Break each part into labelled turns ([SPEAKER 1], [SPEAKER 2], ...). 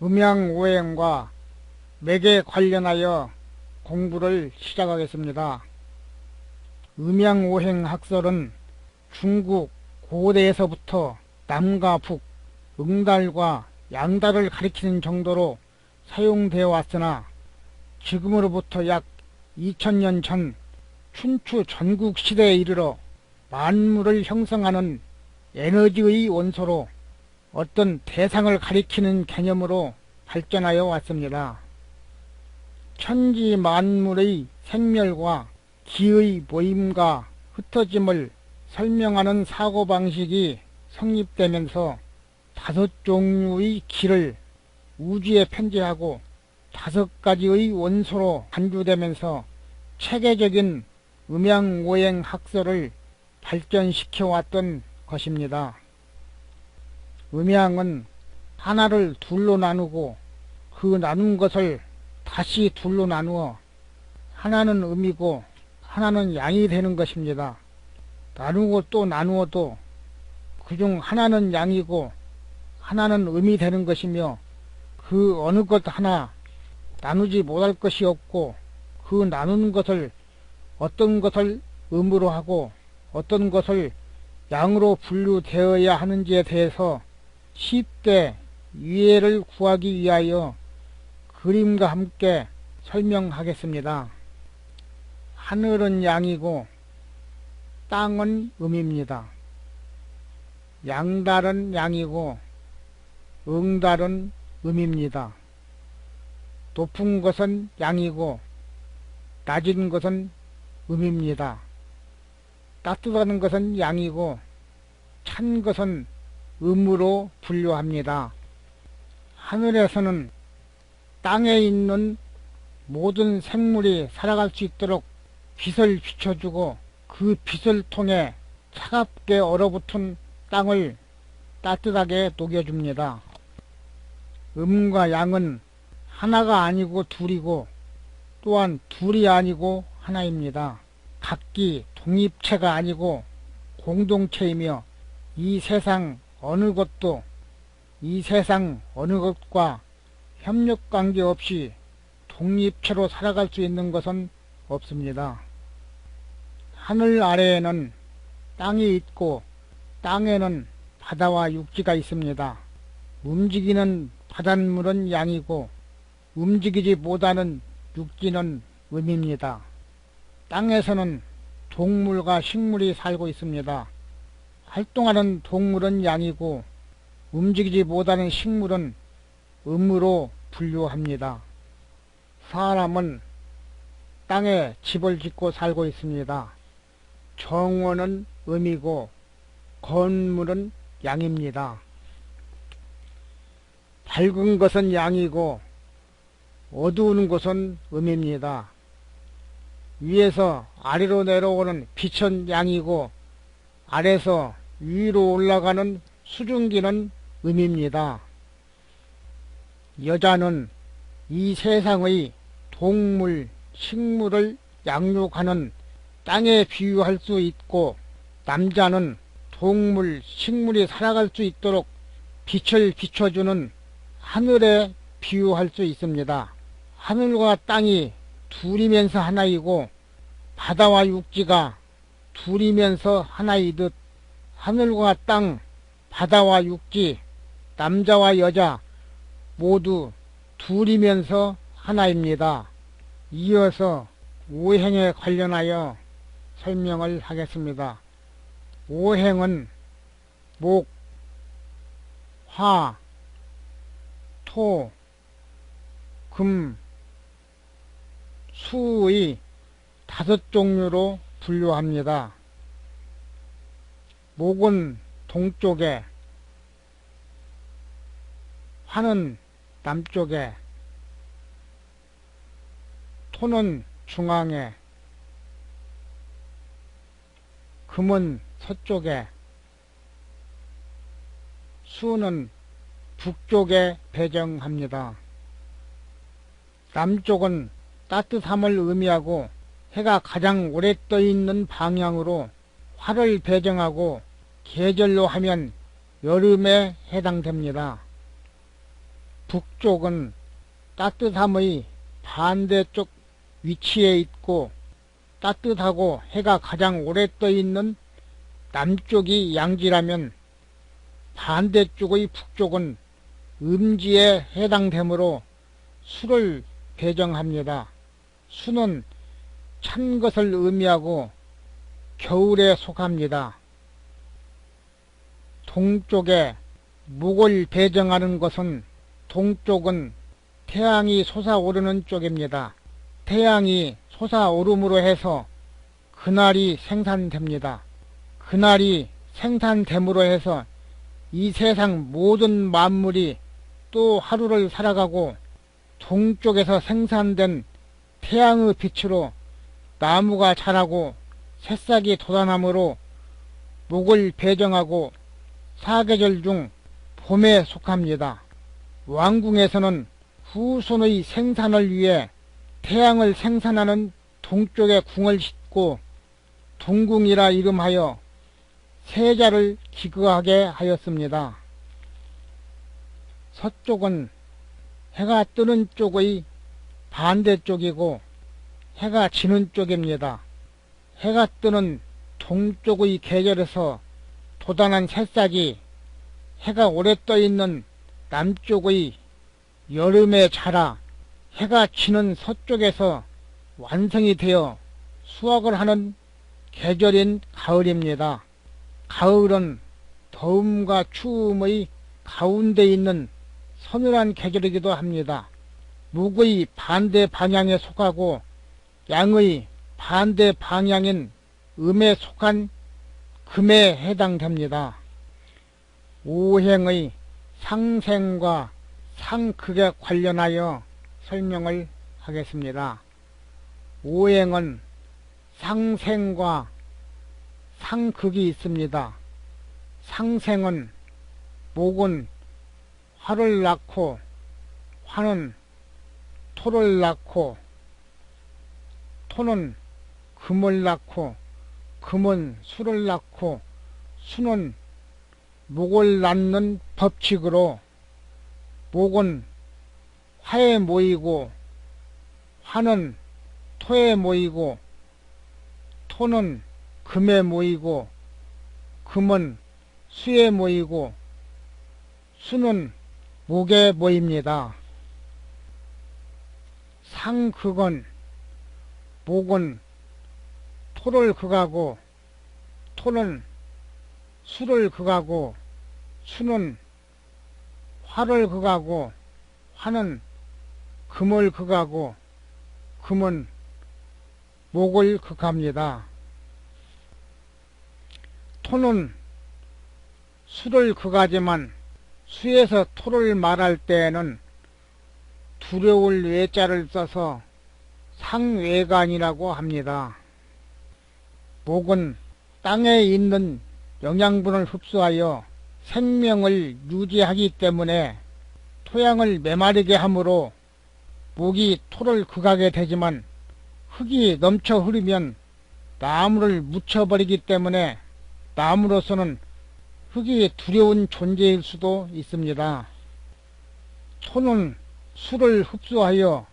[SPEAKER 1] 음양오행과 맥에 관련하여 공부를 시작하겠습니다. 음양오행 학설은 중국 고대에서부터 남과 북, 응달과 양달을 가리키는 정도로 사용되어 왔으나 지금으로부터 약 2000년 전 춘추 전국시대에 이르러 만물을 형성하는 에너지의 원소로 어떤 대상을 가리키는 개념으로 발전하여 왔습니다. 천지 만물의 생멸과 기의 모임과 흩어짐을 설명하는 사고방식이 성립되면서 5종류의 기를 우주에 편재하고 5가지의 원소로 간주되면서 체계적인 음양오행 학설을 발전시켜 왔던 것입니다. 음양은 하나를 둘로 나누고 그 나눈 것을 다시 둘로 나누어 하나는 음이고 하나는 양이 되는 것입니다. 나누고 또 나누어도 그중 하나는 양이고 하나는 음이 되는 것이며 그 어느 것 하나 나누지 못할 것이 없고 그 나누는 것을 어떤 것을 음으로 하고 어떤 것을 양으로 분류되어야 하는지에 대해서 쉽게 이해를 구하기 위하여 그림과 함께 설명하겠습니다. 하늘은 양이고 땅은 음입니다. 양달은 양이고 응달은 음입니다. 높은 것은 양이고 낮은 것은 음입니다. 따뜻한 것은 양이고 찬 것은 음으로 분류합니다. 하늘에서는 땅에 있는 모든 생물이 살아갈 수 있도록 빛을 비춰주고 그 빛을 통해 차갑게 얼어붙은 땅을 따뜻하게 녹여줍니다. 음과 양은 하나가 아니고 둘이고 또한 둘이 아니고 하나입니다. 각기 독립체가 아니고 공동체이며 이 세상 어느 것도 이 세상 어느 것과 협력관계 없이 독립체로 살아갈 수 있는 것은 없습니다. 하늘 아래에는 땅이 있고 땅에는 바다와 육지가 있습니다. 움직이는 바닷물은 양이고 움직이지 못하는 육지는 음입니다. 땅에서는 동물과 식물이 살고 있습니다. 활동하는 동물은 양이고 움직이지 못하는 식물은 음으로 분류합니다. 사람은 땅에 집을 짓고 살고 있습니다. 정원은 음이고 건물은 양입니다. 밝은 것은 양이고 어두운 것은 음입니다. 위에서 아래로 내려오는 빛은 양이고 아래서 위로 올라가는 수증기는 음입니다. 여자는 이 세상의 동물, 식물을 양육하는 땅에 비유할 수 있고 남자는 동물, 식물이 살아갈 수 있도록 빛을 비춰주는 하늘에 비유할 수 있습니다. 하늘과 땅이 둘이면서 하나이고 바다와 육지가 둘이면서 하나이듯 하늘과 땅, 바다와 육지, 남자와 여자 모두 둘이면서 하나입니다. 이어서 오행에 관련하여 설명을 하겠습니다. 오행은 목, 화, 토, 금, 수의 5종류로 분류합니다. 목은 동쪽에, 화는 남쪽에, 토는 중앙에, 금은 서쪽에, 수는 북쪽에 배정합니다. 남쪽은 따뜻함을 의미하고 해가 가장 오래 떠 있는 방향으로 화를 배정하고 계절로 하면 여름에 해당됩니다. 북쪽은 따뜻함의 반대쪽 위치에 있고 따뜻하고 해가 가장 오래 떠 있는 남쪽이 양지라면 반대쪽의 북쪽은 음지에 해당되므로 수를 배정합니다. 수는 찬 것을 의미하고 겨울에 속합니다. 동쪽에 목을 배정하는 것은 동쪽은 태양이 솟아오르는 쪽입니다. 태양이 솟아오름으로 해서 그날이 생산됩니다. 그날이 생산됨으로 해서 이 세상 모든 만물이 또 하루를 살아가고 동쪽에서 생산된 태양의 빛으로 나무가 자라고 새싹이 돋아나므로 목을 배정하고 사계절 중 봄에 속합니다. 왕궁에서는 후손의 생산을 위해 태양을 생산하는 동쪽에 궁을 짓고 동궁이라 이름하여 세자를 기거하게 하였습니다. 서쪽은 해가 뜨는 쪽의 반대쪽이고 해가 지는 쪽입니다. 해가 뜨는 동쪽의 계절에서 돋아난 새싹이 해가 오래 떠 있는 남쪽의 여름에 자라 해가 지는 서쪽에서 완성이 되어 수확을 하는 계절인 가을입니다. 가을은 더움과 추움의 가운데 있는 서늘한 계절이기도 합니다. 목의 반대 방향에 속하고 양의 반대 방향인 음에 속한 금에 해당됩니다. 오행의 상생과 상극에 관련하여 설명을 하겠습니다. 오행은 상생과 상극이 있습니다. 상생은 목은 화를 낳고 화는 토를 낳고 토는 금을 낳고 금은 수를 낳고 수는 목을 낳는 법칙으로 목은 화에 모이고 화는 토에 모이고 토는 금에 모이고 금은 수에 모이고 수는 목에 모입니다. 상극은 목은 토를 극하고 토는 수를 극하고 수는 화를 극하고 화는 금을 극하고 금은 목을 극합니다. 토는 수를 극하지만 수에서 토를 말할 때에는 두려울 외자를 써서 상외간이라고 합니다. 목은 땅에 있는 영양분을 흡수하여 생명을 유지하기 때문에 토양을 메마르게 하므로 목이 토를 극하게 되지만 흙이 넘쳐 흐르면 나무를 묻혀버리기 때문에 나무로서는 흙이 두려운 존재일 수도 있습니다. 토는 수를 흡수하여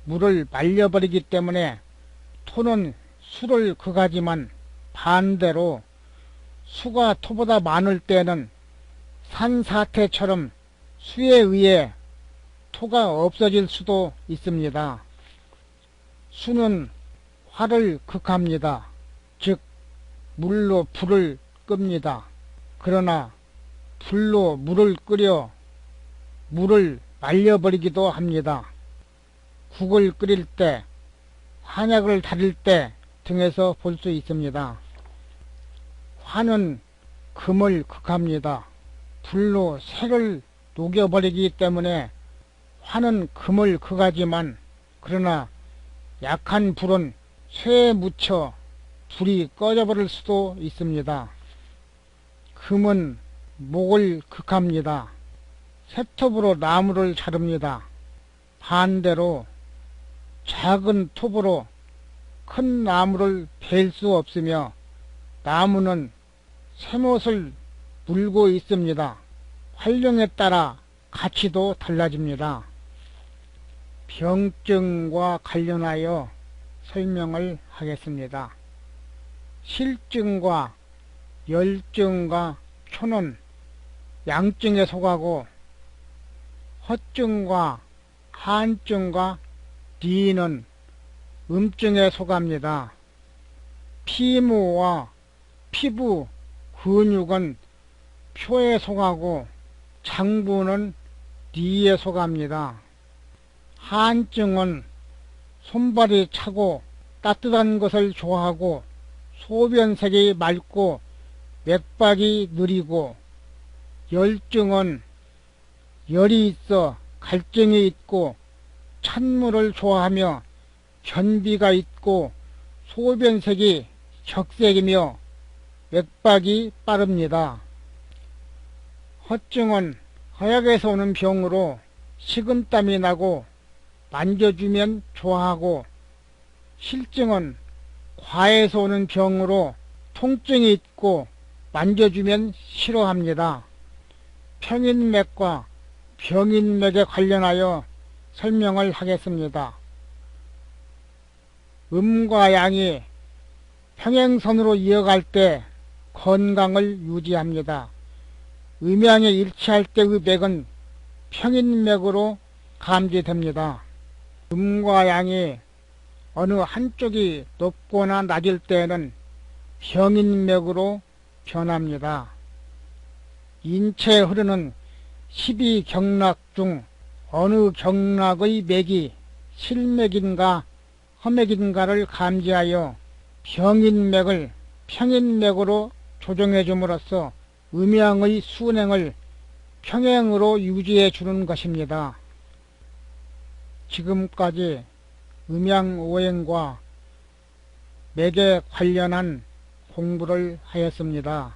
[SPEAKER 1] 물을 말려버리기 때문에 토는 수를 극하지만 반대로 수가 토보다 많을 때는 산사태처럼 수에 의해 토가 없어질 수도 있습니다. 수는 화를 극합니다. 즉 물로 불을 끕니다. 그러나 불로 물을 끓여 물을 말려버리기도 합니다. 국을 끓일 때, 한약을 다릴 때 등에서 볼 수 있습니다. 화는 금을 극합니다. 불로 쇠를 녹여버리기 때문에 화는 금을 극하지만 그러나 약한 불은 쇠에 묻혀 불이 꺼져버릴 수도 있습니다. 금은 목을 극합니다. 쇠톱으로 나무를 자릅니다. 반대로 작은 톱으로 큰 나무를 벨 수 없으며 나무는 쇠못을 물고 있습니다. 활용에 따라 가치도 달라집니다. 병증과 관련하여 설명을 하겠습니다. 실증과 열증과 표는 양증에 속하고 허증과 한증과 디는 음증에 속합니다. 피무와 피부, 근육은 표에 속하고 장부는 디에 속합니다. 한증은 손발이 차고 따뜻한 것을 좋아하고 소변색이 맑고 맥박이 느리고, 열증은 열이 있어 갈증이 있고 찬물을 좋아하며 변비가 있고 소변색이 적색이며 맥박이 빠릅니다. 허증은 허약에서 오는 병으로 식은땀이 나고 만져주면 좋아하고, 실증은 과에서 오는 병으로 통증이 있고 만져주면 싫어합니다. 평인맥과 병인맥에 관련하여 설명을 하겠습니다. 음과 양이 평행선으로 이어갈 때 건강을 유지합니다. 음양이 일치할 때의 맥은 평인맥으로 감지됩니다. 음과 양이 어느 한쪽이 높거나 낮을 때에는 병인맥으로 변합니다. 인체에 흐르는 12경락 중 어느 경락의 맥이 실맥인가 허맥인가를 감지하여 병인맥을 평인맥으로 조정해 줌으로써 음양의 순행을 평행으로 유지해 주는 것입니다. 지금까지 음양오행과 맥에 관련한 공부를 하였습니다.